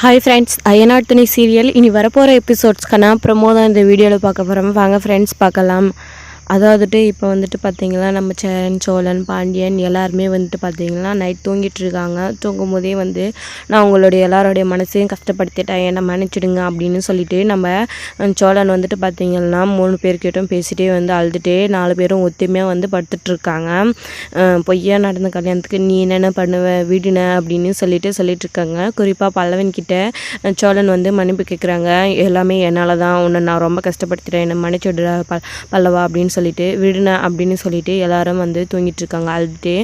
Hi friends, Ayyanar துணை serial இனி வரப்போகிற எபிசோட்ஸ்க்கான ப்ரமோ தான் இந்த வீடியோவில் பார்க்க போகிறோம். வாங்க ஃப்ரெண்ட்ஸ் பார்க்கலாம். அதாவதுட்டு இப்போ வந்துட்டு பார்த்திங்கன்னா நம்ம சேரன், சோழன், பாண்டியன் எல்லாருமே வந்துட்டு பார்த்திங்கன்னா நைட் தூங்கிட்டு இருக்காங்க. தூங்கும் போதே வந்து நான் உங்களுடைய எல்லாரோடைய மனசையும் கஷ்டப்படுத்திட்டேன், என்னை மன்னிச்சிடுங்க அப்படின்னு சொல்லிட்டு நம்ம சோழன் வந்துட்டு பார்த்திங்கன்னா 3 பேர்கிட்டும் பேசிகிட்டே வந்து அழுதுகிட்டே 4 பேரும் ஒத்துமையாக வந்து படுத்துட்ருக்காங்க. பொய்யா நடந்த கல்யாணத்துக்கு நீ என்னென்ன பண்ணுவ விடுன அப்படின்னு சொல்லிட்டு இருக்காங்க. குறிப்பாக பல்லவன் கிட்ட சோழன் வந்து மன்னிப்பு கேட்குறாங்க. எல்லாமே என்னால் தான், உன்னை நான் ரொம்ப கஷ்டப்படுத்திட்டேன், என்னை மன்னிச்சுடுறா பல்லவா அப்படின்னு சொல்லிட்டு விடுன அப்படின்னு சொல்லிட்டு எல்லாரும் வந்து தூங்கிட்டு இருக்காங்க அழுதுட்டு.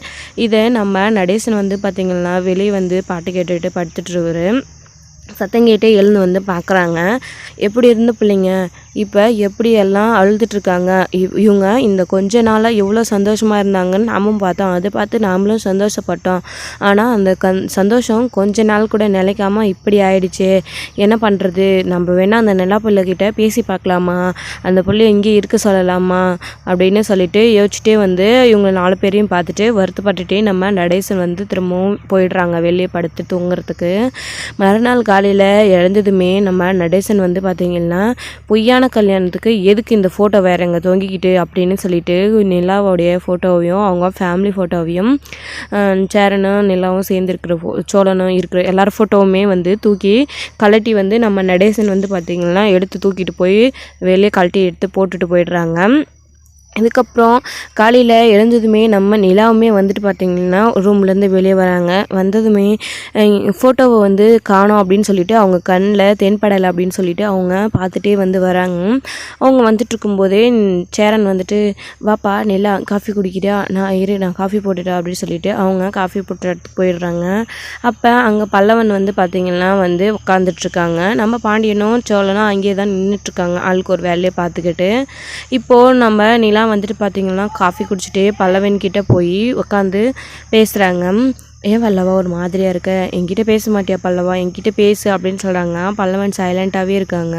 இதை நம்ம நடேசன் வந்து பார்த்திங்கன்னா வெளியே வந்து பாட்டு கேட்டுட்டு படுத்துட்டுருவாரு. சத்தம் கேட்டே எழுந்து வந்து பார்க்குறாங்க. எப்படி இருந்த பிள்ளைங்க இப்போ எப்படி எல்லாம் அழுதுட்ருக்காங்க. இவங்க இந்த கொஞ்ச நாளாக எவ்வளோ சந்தோஷமாக இருந்தாங்கன்னு நாமும் பார்த்தோம். அதை பார்த்து நாமளும் சந்தோஷப்பட்டோம். ஆனால் அந்த சந்தோஷம் கொஞ்ச நாள் கூட நிலைக்காமல் இப்படி ஆயிடுச்சு. என்ன பண்ணுறது, நம்ம வேணால் அந்த நிலா பிள்ளைகிட்ட பேசி பார்க்கலாமா, அந்த பிள்ளை எங்கேயும் இருக்க சொல்லலாமா அப்படின்னு சொல்லிட்டு யோசிச்சுட்டே வந்து இவங்க 4 பேரையும் பார்த்துட்டு வருத்தப்பட்டுட்டே நம்ம நடேசன் வந்து திரும்பவும் போயிடுறாங்க வெளியே படுத்து தூங்குறதுக்கு. மறுநாள் காலையில் எழுந்ததுமே நம்ம நடேசன் வந்து பார்த்திங்கன்னா பொய்யான கல்யாணத்துக்கு எதுக்கு இந்த ஃபோட்டோ வேற எங்கே தொங்கிக்கிட்டு அப்படின்னு சொல்லிட்டு நிலாவோடைய ஃபோட்டோவையும் அவங்க ஃபேமிலி ஃபோட்டோவையும் சேரனும் நிலாவும் சேர்ந்துருக்கிற சோழனும் இருக்கிற எல்லார் ஃபோட்டோவுமே வந்து தூக்கி கழட்டி வந்து நம்ம நடேசன் வந்து பார்த்திங்கன்னா எடுத்து தூக்கிட்டு போய் வெளியே கழட்டி எடுத்து போட்டுட்டு போயிடுறாங்க. இதுக்கப்புறம் காலையில் எழுந்ததுமே நம்ம நிலாவுமே வந்துட்டு பார்த்திங்கன்னா ரூம்லேருந்து வெளியே வராங்க. வந்ததுமே ஃபோட்டோவை வந்து காணோம் அப்படின்னு சொல்லிட்டு அவங்க கண்ணில் தென்படலை அப்படின்னு சொல்லிட்டு அவங்க பார்த்துட்டே வந்து வராங்க. அவங்க வந்துட்டு இருக்கும்போதே சேரன் வந்துட்டு வாப்பா நிலா காஃபி குடிக்கிறியா, நான் காஃபி போட்டுட்டேன் அப்படின்னு சொல்லிட்டு அவங்க காஃபி போட்டு எடுத்து போயிடுறாங்க. அப்போ அங்கே பல்லவன் வந்து பார்த்திங்கன்னா வந்து உட்காந்துட்ருக்காங்க. நம்ம பாண்டியனும் சோழனும் அங்கேயே தான் நின்றுட்டுருக்காங்க ஆளுக்கு ஒரு வேலையை பார்த்துக்கிட்டு. இப்போது நம்ம நிலா வந்துட்டு பார்த்திங்கன்னா காஃபி குடிச்சிட்டே பல்லவன் கிட்ட போய் உட்காந்து பேசுகிறாங்க. ஏன் பல்லவா ஒரு மாதிரியாக இருக்க, என்கிட்ட பேச மாட்டியா பல்லவா, என்கிட்ட பேசு அப்படின்னு சொல்கிறாங்க. பல்லவன் சைலண்ட்டாகவே இருக்காங்க.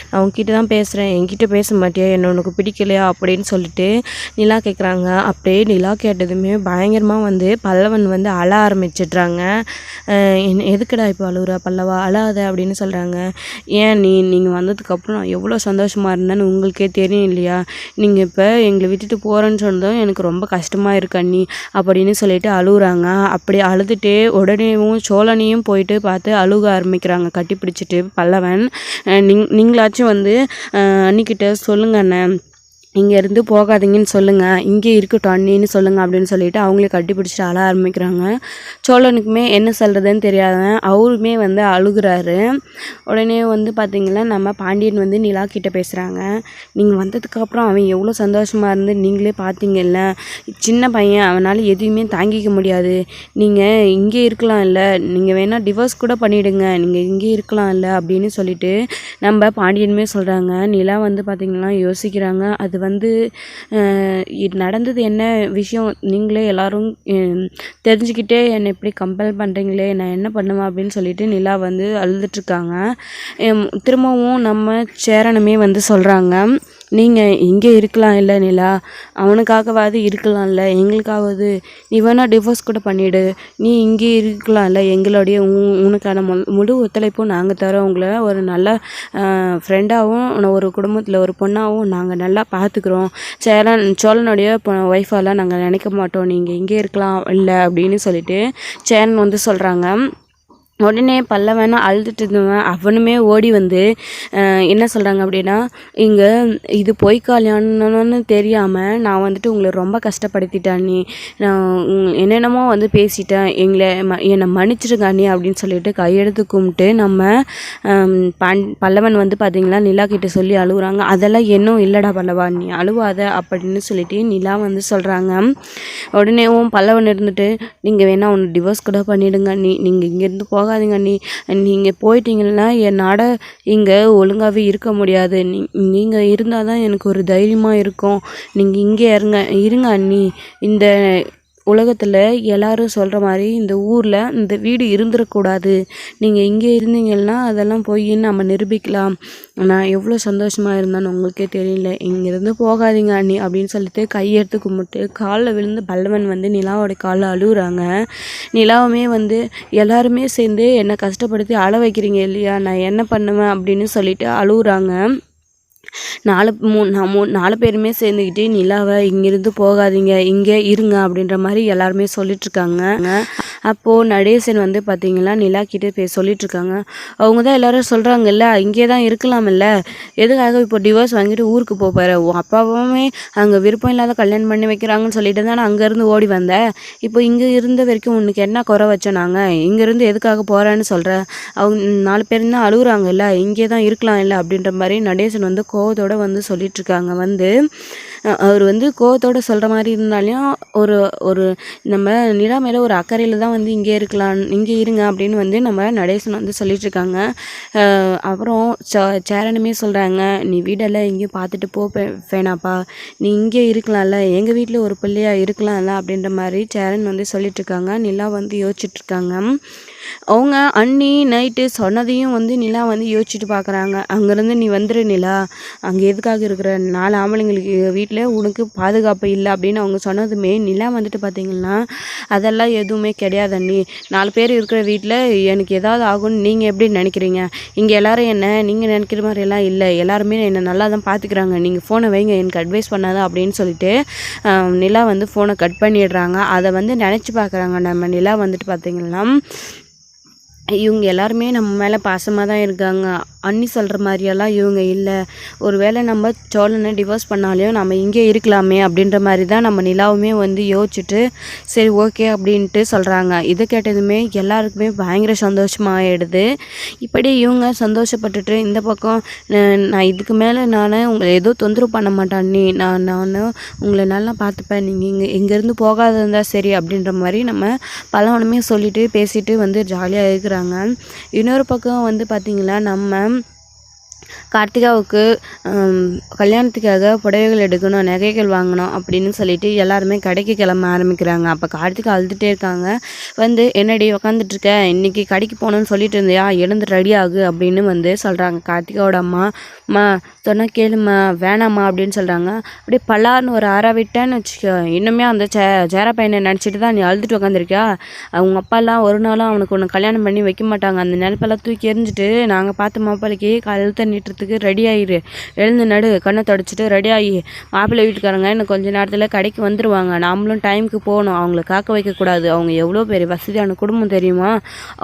நான் உங்ககிட்ட தான் பேசுகிறேன், என்கிட்ட பேச மாட்டியா, என்ன உனக்கு பிடிக்கலையா அப்படின்னு சொல்லிட்டு நிலா கேட்குறாங்க. அப்படியே நிலா கேட்டதுமே பயங்கரமாக வந்து பல்லவன் வந்து அழ ஆரம்பிச்சிட்றாங்க. எதுக்குடா இப்போ அழுகுறா பல்லவா, அழாத அப்படின்னு சொல்கிறாங்க. ஏன் நீங்கள் வந்ததுக்கப்புறம் நான் எவ்வளோ சந்தோஷமாக இருந்தேன்னு உங்களுக்கே தெரியும் இல்லையா, நீங்கள் இப்போ எங்களை விட்டுட்டு போகிறேன்னு சொன்னதும் எனக்கு ரொம்ப கஷ்டமாக இருக்கு அண்ணி அப்படின்னு சொல்லிட்டு அழுகுறாங்க. அப்படி அழுதுகிட்டே உடனேவும் சோழனையும் போயிட்டு பார்த்து அழுக ஆரம்பிக்கிறாங்க கட்டி பிடிச்சிட்டு பல்லவன். நீங்களாச்சும் வந்து அன்னிக்கிட்ட சொல்லுங்க அண்ணன், இங்கேருந்து போகாதீங்கன்னு சொல்லுங்கள், இங்கே இருக்கட்டும் அண்ணின்னு சொல்லுங்கள் அப்படின்னு சொல்லிட்டு அவங்களே கட்டி பிடிச்சிட்டு அழ ஆரம்பிக்கிறாங்க. சோழனுக்குமே என்ன சொல்கிறதுன்னு தெரியாத அவருமே வந்து அழுகுறாரு. உடனே வந்து பார்த்திங்கன்னா நம்ம பாண்டியன் வந்து நிலா கிட்டே பேசுகிறாங்க. நீங்கள் வந்ததுக்கப்புறம் அவன் எவ்வளோ சந்தோஷமாக இருந்து நீங்களே பார்த்தீங்கல்ல, சின்ன பையன் அவனால் எதுவுமே தாங்கிக்க முடியாது, நீங்கள் இங்கே இருக்கலாம் இல்லை, நீங்கள் வேணால் டிவோர்ஸ் கூட பண்ணிவிடுங்க, நீங்கள் இங்கே இருக்கலாம் இல்லை அப்படின்னு சொல்லிட்டு நம்ம பாண்டியனுமே சொல்கிறாங்க. நிலா வந்து பார்த்திங்கன்னா யோசிக்கிறாங்க. அது வந்து நடந்தது என்ன விஷயம், நீங்களே எல்லோரும் தெரிஞ்சுக்கிட்டே என்னை இப்படி கம்பல் பண்ணுறீங்களே, நான் என்ன பண்ணுவேன் அப்படின்னு சொல்லிட்டு நிலா வந்து அழுதுட்ருக்காங்க. திரும்பவும் நம்ம சேரனுமே வந்து சொல்கிறாங்க, நீங்கள் இங்கே இருக்கலாம் இல்லை நிலா, அவனுக்காகவாது இருக்கலாம்ல, எங்களுக்காவது நீ வேணால் டிவோர்ஸ் கூட பண்ணிவிடு, நீ இங்கே இருக்கலாம்ல, எங்களுடைய உனக்கான முழு ஒத்துழைப்பும் நாங்கள் தரோம், உங்களை ஒரு நல்ல ஃப்ரெண்டாகவும் ஒரு குடும்பத்தில் ஒரு பொண்ணாகவும் நாங்கள் நல்லா பார்த்துக்குறோம், சோழனுடைய ஒய்ஃபாலாம் நாங்கள் நினைக்க மாட்டோம், நீங்கள் இங்கே இருக்கலாம் இல்லை அப்படின்னு சொல்லிட்டு சேரன் வந்து சொல்கிறாங்க. உடனே பல்லவன் அழுதுட்டு இருந்தவன் அவனுமே ஓடி வந்து என்ன சொல்கிறாங்க அப்படின்னா, இங்கே இது பொய் கல்யாணம்னு தெரியாமல் நான் வந்துட்டு உங்களை ரொம்ப கஷ்டப்படுத்திட்டேன் அண்ணி, நான் என்னென்னமோ வந்து பேசிட்டேன், என்னை மன்னிச்சிருங்க அண்ணி அப்படின்னு சொல்லிட்டு கையெடுத்து கும்பிட்டு நம்ம பல்லவன் வந்து பார்த்திங்கன்னா நிலா கிட்ட சொல்லி அழுகுறாங்க. அதெல்லாம் இன்னும் இல்லைடா பல்லவா, நீ அழுவாத அப்படின்னு சொல்லிட்டு நிலா வந்து சொல்கிறாங்க. உடனேவும் பல்லவன் இருந்துட்டு நீங்கள் வேணால் ஒன்று டிவோர்ஸ் கூட பண்ணிவிடுங்க அண்ணி, நீங்கள் இங்கேருந்து போகாதீங்க அண்ணி, நீங்கள் போயிட்டீங்கன்னா என்னால் இங்கே ஒழுங்காகவே இருக்க முடியாது, நீங்கள் இருந்தால் தான் எனக்கு ஒரு தைரியமாக இருக்கும், நீங்கள் இங்கே இருங்க அண்ணி, இந்த உலகத்தில் எல்லாரும் சொல்கிற மாதிரி இந்த ஊரில் இந்த வீடு இருந்துடக்கூடாது, நீங்கள் இங்கே இருந்தீங்கன்னா அதெல்லாம் போய் நம்ம நிரூபிக்கலாம், நான் எவ்வளோ சந்தோஷமாக இருந்தேன்னு உங்களுக்கே தெரியல, இங்கேருந்து போகாதீங்க அண்ணி அப்படின்னு சொல்லிட்டு கையெடுத்து கும்பிட்டு காலில் விழுந்து பல்லவன் வந்து நிலாவோட காலில் அழுகுறாங்க. நிலாவுமே வந்து எல்லாருமே சேர்ந்து என்னை கஷ்டப்படுத்தி அழ வைக்கிறீங்க இல்லையா, நான் என்ன பண்ணுவேன் அப்படின்னு சொல்லிட்டு அழுகுறாங்க. 4 பேருமே சேர்ந்துக்கிட்டு நிலாவை இங்கேருந்து போகாதீங்க, இங்கே இருங்க அப்படின்ற மாதிரி எல்லாருமே சொல்லிட்டுருக்காங்க. அப்போது நடேசன் வந்து பார்த்திங்கன்னா நிலா கிட்டே சொல்லிட்டுருக்காங்க. அவங்க தான் எல்லோரும் சொல்கிறாங்கல்ல இங்கே தான் இருக்கலாமில்ல, எதுக்காக இப்போ டிவோர்ஸ் வாங்கிட்டு ஊருக்கு போப்பாரு, அப்பாவுமே அங்கே விருப்பம் இல்லாத கல்யாணம் பண்ணி வைக்கிறாங்கன்னு சொல்லிட்டு தான் நான் அங்கேருந்து ஓடி வந்தேன், இப்போ இங்கே இருந்த வரைக்கும் உனக்கு என்ன குறை வச்சோம், நாங்கள் இங்கேருந்து எதுக்காக போகிறேன்னு சொல்கிறேன், அவங்க 4 பேர் தான் அழுகுறாங்கல்ல, இங்கே தான் இருக்கலாம் இல்லை அப்படின்ற மாதிரி நடேசன் வந்து கோவத்தோடு வந்து சொல்லிகிட்ருக்காங்க. வந்து அவர் வந்து கோவத்தோடு சொல்கிற மாதிரி இருந்தாலும் ஒரு நம்ம நிலா மேலே ஒரு அக்கறையில் தான் வந்து இங்கே இருக்கலாம், இங்கே இருங்க அப்படின்னு வந்து நம்ம நடேசன் வந்து சொல்லிகிட்ருக்காங்க. அப்புறம் சேரனுமே சொல்கிறாங்க, நீ வீடெல்லாம் எங்கேயும் பார்த்துட்டு வேணாப்பா, நீ இங்கே இருக்கலாம்ல, எங்கள் வீட்டில் ஒரு பிள்ளையாக இருக்கலாம்ல அப்படின்ற மாதிரி சேரன் வந்து சொல்லிகிட்ருக்காங்க. நிலா வந்து யோசிச்சுட்ருக்காங்க. அவங்க அண்ணி நைட்டு சொன்னதையும் வந்து நிலா வந்து யோசிச்சுட்டு பார்க்குறாங்க. அங்கேருந்து நீ வந்துடு நிலா, அங்கே எதுக்காக இருக்கிற 4 ஆம்பளைங்களுக்கு வீட்டில் உனக்கு பாதுகாப்பு இல்லை அப்படின்னு அவங்க சொன்னதுமே நிலா வந்துட்டு பார்த்திங்கன்னா, அதெல்லாம் எதுவுமே கிடையாது அண்ணி, 4 பேர் இருக்கிற வீட்டில் எனக்கு ஏதாவது ஆகும்னு நீங்கள் எப்படி நினைக்கிறீங்க, இங்கே எல்லோரும் என்ன நீங்கள் நினைக்கிற மாதிரியெல்லாம் இல்லை, எல்லாருமே என்னை நல்லா தான் பார்த்துக்கிறாங்க, நீங்கள் ஃபோனை வைங்க, எனக்கு அட்வைஸ் பண்ணாத அப்படின்னு சொல்லிட்டு நிலா வந்து ஃபோனை கட் பண்ணிடுறாங்க. அதை வந்து நினச்சி பார்க்குறாங்க நம்ம நிலா வந்துட்டு பார்த்திங்கன்னா, இவங்க எல்லாருமே நம்ம மேலே பாசமாக தான் இருக்காங்க, அண்ணி சொல்கிற மாதிரியெல்லாம் இவங்க இல்லை, ஒரு வேளை நம்ம சோழனை டிவோர்ஸ் பண்ணாலையும் நம்ம இங்கே இருக்கலாமே அப்படின்ற மாதிரி தான் நம்ம நிலாவுமே வந்து யோசிச்சுட்டு சரி ஓகே அப்படின்ட்டு சொல்கிறாங்க. இதை கேட்டதுமே எல்லாருக்குமே பயங்கர சந்தோஷமாகிடுது. இப்படி இவங்க சந்தோஷப்பட்டுட்டு இந்த பக்கம் நான் இதுக்கு மேலே நான் உங்களை ஏதோ தொந்தரவு பண்ண மாட்டேன் அண்ணி, நான் உங்களை நல்லா பார்த்துப்பேன், நீங்கள் இங்கேருந்து போகாத இருந்தால் சரி அப்படின்ற மாதிரி நம்ம பலவனுமே சொல்லிட்டு பேசிட்டு வந்து ஜாலியாக இருக்கிறாங்க. இன்னொரு பக்கம் வந்து பார்த்திங்களா, நம்ம கார்த்திகாவுக்கு கல்யாணத்துக்காக புடவைகள் எடுக்கணும், நகைகள் வாங்கணும் அப்படின்னு சொல்லிட்டு எல்லாருமே கடைக்கு கிளம்ப ஆரம்பிக்கிறாங்க. அப்போ கார்த்திகா அழுதுகிட்டே இருக்காங்க. வந்து என்னடி உக்காந்துட்ருக்க, இன்றைக்கி கடைக்கு போகணுன்னு சொல்லிட்டு இருந்தியா, எழுந்து ரெடி ஆகு அப்படின்னு வந்து சொல்கிறாங்க. கார்த்திகாவோட அம்மா சொன்னால் கேளுமா, வேணாம்மா அப்படின்னு சொல்கிறாங்க. அப்படியே பல்லார்னு ஒரு விட்டேன்னு வச்சுக்கோ, இன்னுமே அந்த சேர பையனை நினச்சிட்டு தான் நீ அழுதுட்டு உக்காந்துருக்கியா, அவங்க அப்பாலாம் ஒரு நாளும் அவனுக்கு ஒன்று கல்யாணம் பண்ணி வைக்க மாட்டாங்க, அந்த நினைப்பெல்லாம் தூக்கி எறிஞ்சிட்டு நாங்கள் பார்த்த மாப்பிள்ளைக்கு கழுத்தை நீட்டுறதுக்கு ரெடி ஆகிரு, எழுந்து நடு, கண்ணை தொடச்சிட்டு ரெடி ஆகி மாப்பிள்ளை வீட்டுக்காரங்க இன்னும் கொஞ்சம் நேரத்தில் கடைக்கு வந்துடுவாங்க, நாமளும் டைமுக்கு போகணும், அவங்கள காக்க வைக்கக்கூடாது, அவங்க எவ்வளோ பெரிய வசதியான குடும்பம் தெரியுமா,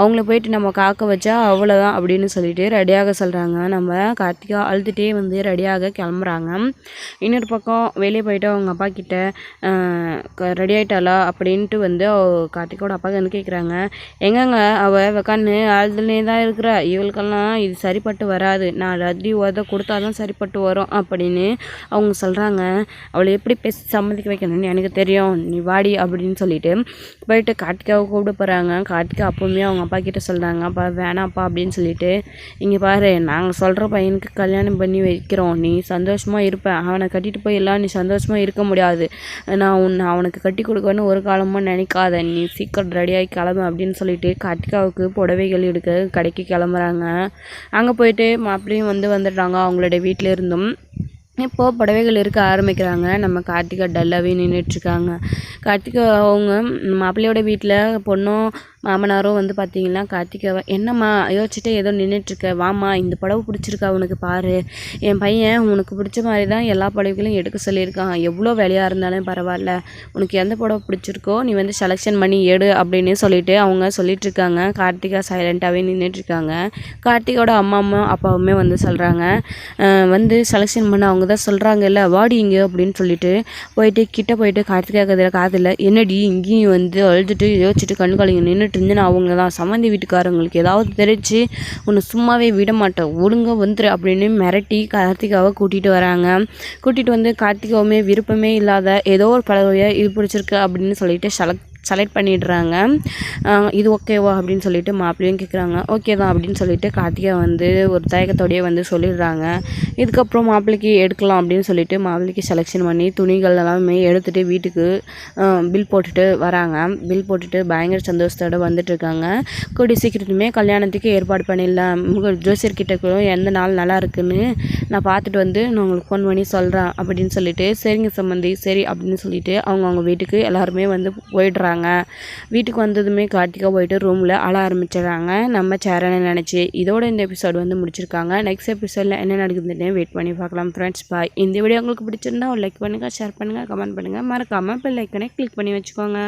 அவங்கள போயிட்டு நம்ம காக்க வச்சா அவ்வளோதான் அப்படின்னு சொல்லிட்டு ரெடியாக சொல்கிறாங்க. நம்ம கார்த்திகா அழுதுகிட்டே வந்து ரெடியாக கிளம்புறாங்க. இன்னொரு பக்கம் வெளியே போயிட்டு அவங்க அப்பா கிட்ட ரெடி ஆகிட்டாளா அப்படின்ட்டு வந்து கார்த்திகோட அப்பா வந்து கேட்குறாங்க. எங்கங்க அவள் உட்காந்து அழுதுனே தான் இருக்கிறா, இவளுக்கெல்லாம் இது சரிப்பட்டு வராது, நான் ரத்தி உத கொடுத்தா தான் சரிப்பட்டு வரும் அப்படின்னு அவங்க சொல்கிறாங்க. அவளை எப்படி பேசி சம்மதிக்க வைக்கணும்னு எனக்கு தெரியும், நீ வாடி அப்படின்னு சொல்லிட்டு போயிட்டு கார்த்திகாவை கூப்பிட போகிறாங்க. கார்த்திகா அப்போவுமே அவங்க அப்பா கிட்ட சொல்கிறாங்க, அப்பா வேணாப்பா அப்படின்னு சொல்லிட்டு, இங்கே பாரு, நாங்கள் சொல்கிற பையனுக்கு கல்யாணம் பண்ணி வைக்கிறோம், நீ சந்தோஷமாக இருப்பேன், அவனை கட்டிட்டு போய் எல்லாம் நீ சந்தோஷமாக இருக்க முடியாது, நான் அவனுக்கு கட்டி கொடுக்கணும்னு ஒரு காலமாக நினைக்காத, நீ சீக்கிரம் ரெடியாகி கிளம்பு அப்படின்னு சொல்லிட்டு கார்த்திகாவுக்கு புடவைகள் எடுக்க கடைக்கு கிளம்புறாங்க. அங்கே போயிட்டு மாப்பிள்ளையும் வந்துடுறாங்க அவங்களோட வீட்டில் இருந்தும். இப்போது புடவைகள் இருக்க ஆரம்பிக்கிறாங்க. நம்ம கார்த்திகா டல்லாகவே நின்றுட்டுருக்காங்க. கார்த்திகா அவங்க மாப்பிள்ளையோட வீட்டில் பொண்ணும் மாமனாரும் வந்து பார்த்திங்கன்னா கார்த்திகாவை, என்னம்மா யோசிச்சுட்டு ஏதோ நின்றுட்டுருக்க, வாம்மா இந்த புடவை பிடிச்சிருக்கா உனக்கு பாரு, என் பையன் உனக்கு பிடிச்ச மாதிரி தான் எல்லா புடவைகளையும் எடுக்க சொல்லியிருக்கான், எவ்வளோ வேலையாக இருந்தாலும் பரவாயில்ல, உனக்கு எந்த புடவை பிடிச்சிருக்கோ நீ வந்து செலெக்ஷன் பண்ணி எடு அப்படின்னு சொல்லிட்டு அவங்க சொல்லிகிட்ருக்காங்க. கார்த்திகா சைலண்ட்டாகவே நின்றுட்டுருக்காங்க. கார்த்திகோட அம்மா அப்பாவுமே வந்து சொல்கிறாங்க, வந்து செலெக்ஷன் பண்ண அவங்க தான் சொல்கிறாங்கல்ல, வாடி இங்கே அப்படின்னு சொல்லிட்டு போயிட்டு கிட்ட போயிட்டு கார்த்திகா காதில் என்னடி இங்கேயும் வந்து அழுதுட்டு யோசிச்சுட்டு கண்காலிங்க நின்றுட்டு இருந்துன்னு அவங்க தான் சம்மந்தி வீட்டுக்காரங்களுக்கு ஏதாவது தெரிஞ்சு உன்னை சும்மாவே விட மாட்டேன், ஒழுங்காக வந்துரு அப்படின்னு மிரட்டி கார்த்திகாவை கூட்டிகிட்டு வராங்க. கூட்டிகிட்டு வந்து கார்த்திகாவுமே விருப்பமே இல்லாத ஏதோ ஒரு பழவையை இது பிடிச்சிருக்கு அப்படின்னு சொல்லிட்டு செலக்ட் பண்ணிடுறாங்க. இது ஓகேவா அப்படின்னு சொல்லிட்டு மாப்பிள்ளையும் கேட்குறாங்க. ஓகே தான் அப்படின்னு சொல்லிட்டு கார்த்திகா வந்து ஒரு தயக்கத்தோடையே வந்து சொல்லிடுறாங்க. இதுக்கப்புறம் மாப்பிள்ளைக்கு எடுக்கலாம் அப்படின்னு சொல்லிட்டு மாப்பிள்ளைக்கு செலெக்ஷன் பண்ணி துணிகள் எல்லாமே எடுத்துகிட்டு வீட்டுக்கு பில் போட்டுட்டு வராங்க. பில் போட்டுட்டு பயங்கர சந்தோஷத்தோடு வந்துட்டுருக்காங்க. கூடிய சீக்கிரத்துமே கல்யாணத்துக்கு ஏற்பாடு பண்ணிடலாம், ஜோசியர்கிட்ட கூட எந்த நாள் நல்லா இருக்குன்னு நான் பார்த்துட்டு வந்து நான் உங்களுக்கு ஃபோன் பண்ணி சொல்கிறேன் அப்படின்னு சொல்லிட்டு சரிங்க சம்மந்தி சரி அப்படின்னு சொல்லிட்டு அவங்க வீட்டுக்கு எல்லாருமே வந்து போயிடுறாங்க. வீட்டுக்கு வந்ததுமே கார்த்திகா போயிட்டு ரூமில் அழ ஆரம்பிச்சிடுறாங்க நம்ம சேரனை நினச்சி. இதோட இந்த எபிசோடு வந்து முடிச்சிருக்காங்க. நெக்ஸ்ட் எபிசோடில் என்ன நடக்குதுன்னு வெயிட் பண்ணி பார்க்கலாம் ஃப்ரெண்ட்ஸ். பாய். இந்த வீடியோ உங்களுக்கு பிடிச்சிருந்தா ஒரு லைக் பண்ணுங்கள், ஷேர் பண்ணுங்கள், கமெண்ட் பண்ணுங்கள், மறக்காமல் பெல் ஐக்கனை கிளிக் பண்ணி வச்சுக்கோங்க.